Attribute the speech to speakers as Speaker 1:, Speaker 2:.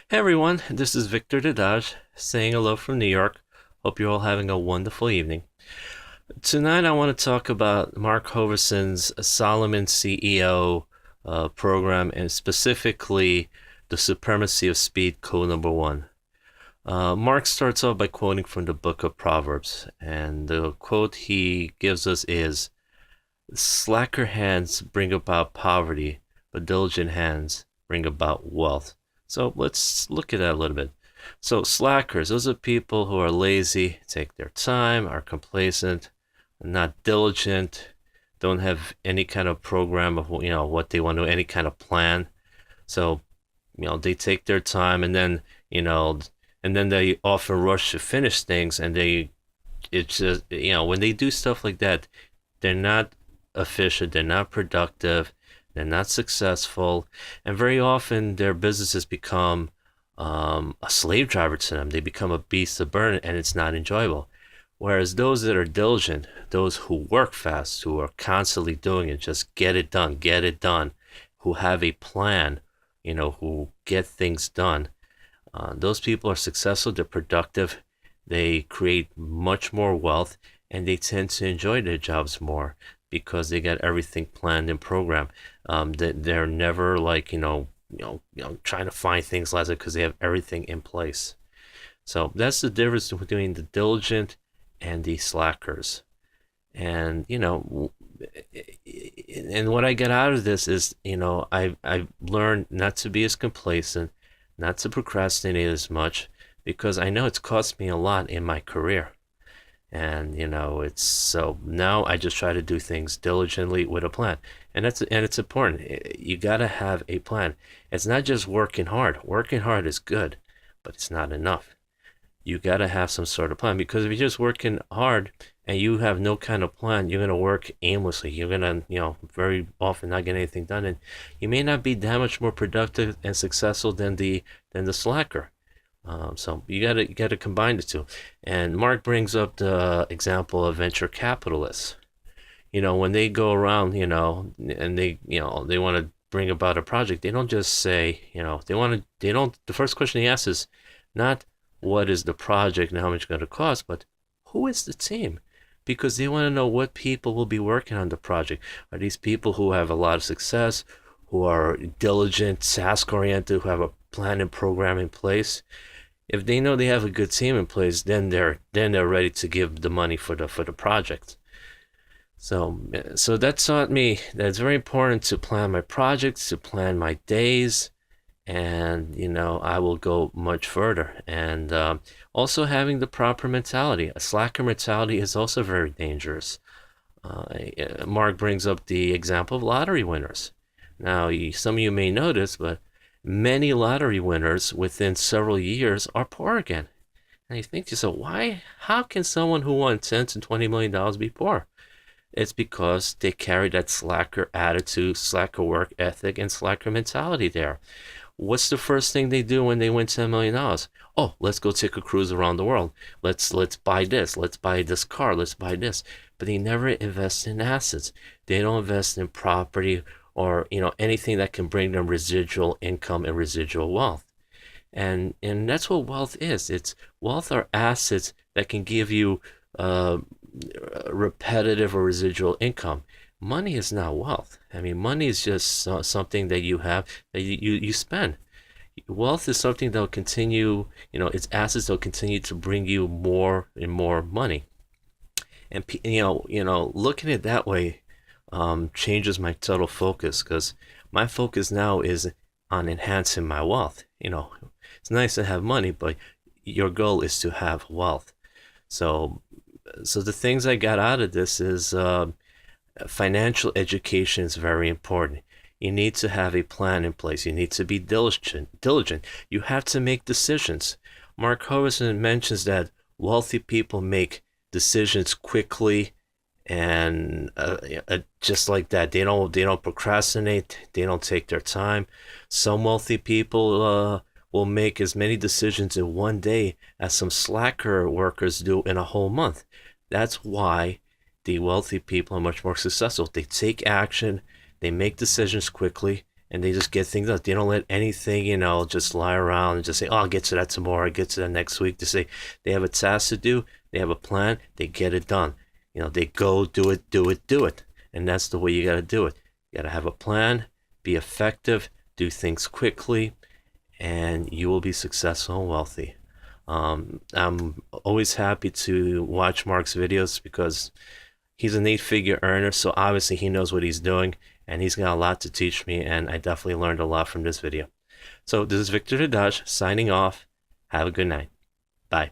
Speaker 1: Hey everyone, this is Victor Dadaj saying hello from New York. Hope you're all having a wonderful evening. Tonight I want to talk about Mark Hoverson's Solomon CEO program and specifically the Supremacy of Speed Code number one. Mark starts off by quoting from the book of Proverbs, and the quote he gives us is, slacker hands bring about poverty, but diligent hands bring about wealth. So let's look at that a little bit. So slackers, those are people who are lazy, take their time, are complacent, not diligent, don't have any kind of program of what they want to, any kind of plan. So they take their time, and then they often rush to finish things, and it's just when they do stuff like that, they're not efficient, they're not productive, they're not successful, and very often their businesses become a slave driver to them. They become a beast of burden, and it's not enjoyable. Whereas those that are diligent, those who work fast, who are constantly doing it, just get it done, who have a plan, who get things done, those people are successful, they're productive, they create much more wealth, and they tend to enjoy their jobs more because they got everything planned and programmed. They're never like trying to find things last because they have everything in place. So that's the difference between the diligent and the slackers. And and what I get out of this is I've learned not to be as complacent, not to procrastinate as much, because I know it's cost me a lot in my career. And it's so now I just try to do things diligently with a plan, and it's important. You got to have a plan. It's not just working hard. Working hard is good, but it's not enough. You got to have some sort of plan, because if you're just working hard and you have no kind of plan, you're gonna work aimlessly. You're gonna very often not get anything done, and you may not be that much more productive and successful than the slacker. So you gotta combine the two. And Mark brings up the example of venture capitalists. When they go around, and they want to bring about a project, they don't just say, the first question he asks is not what is the project and how much it's going to cost, but who is the team? Because they want to know what people will be working on the project. Are these people who have a lot of success, who are diligent, task-oriented, who have a plan and program in place? If they know they have a good team in place, then they're ready to give the money for the project. So that taught me that it's very important to plan my projects, to plan my days, and I will go much further. And also having the proper mentality. A slacker mentality is also very dangerous. Mark brings up the example of lottery winners. Now, some of you may notice, but many lottery winners within several years are poor again. And you think to yourself, why? How can someone who won $10 to $20 million be poor? It's because they carry that slacker attitude, slacker work ethic, and slacker mentality there. What's the first thing they do when they win $10 million? Oh, let's go take a cruise around the world. Let's buy this. Let's buy this car. Let's buy this. But they never invest in assets. They don't invest in property or anything that can bring them residual income and residual wealth. And that's what wealth is. It's wealth are assets that can give you repetitive or residual income. Money is not wealth. I mean, money is just something that you have that you spend. Wealth is something that will continue, it's assets that will continue to bring you more and more money. And looking at it that way changes my total focus, because my focus now is on enhancing my wealth. It's nice to have money, but your goal is to have wealth. So the things I got out of this is financial education is very important. You need to have a plan in place. You need to be diligent. You have to make decisions. Mark Hoverson mentions that wealthy people make decisions quickly and just like that. They don't procrastinate. They don't take their time. Some wealthy people will make as many decisions in one day as some slacker workers do in a whole month. That's why the wealthy people are much more successful. They take action, they make decisions quickly, and they just get things done. They don't let anything, just lie around and just say, "Oh, I'll get to that tomorrow. I'll get to that next week." They say they have a task to do. They have a plan. They get it done. They go do it, do it, do it, and that's the way you got to do it. You got to have a plan, be effective, do things quickly, and you will be successful and wealthy. I'm always happy to watch Mark's videos because he's an 8-figure earner, so obviously he knows what he's doing, and he's got a lot to teach me, and I definitely learned a lot from this video. So this is Victor Dadash signing off. Have a good night. Bye.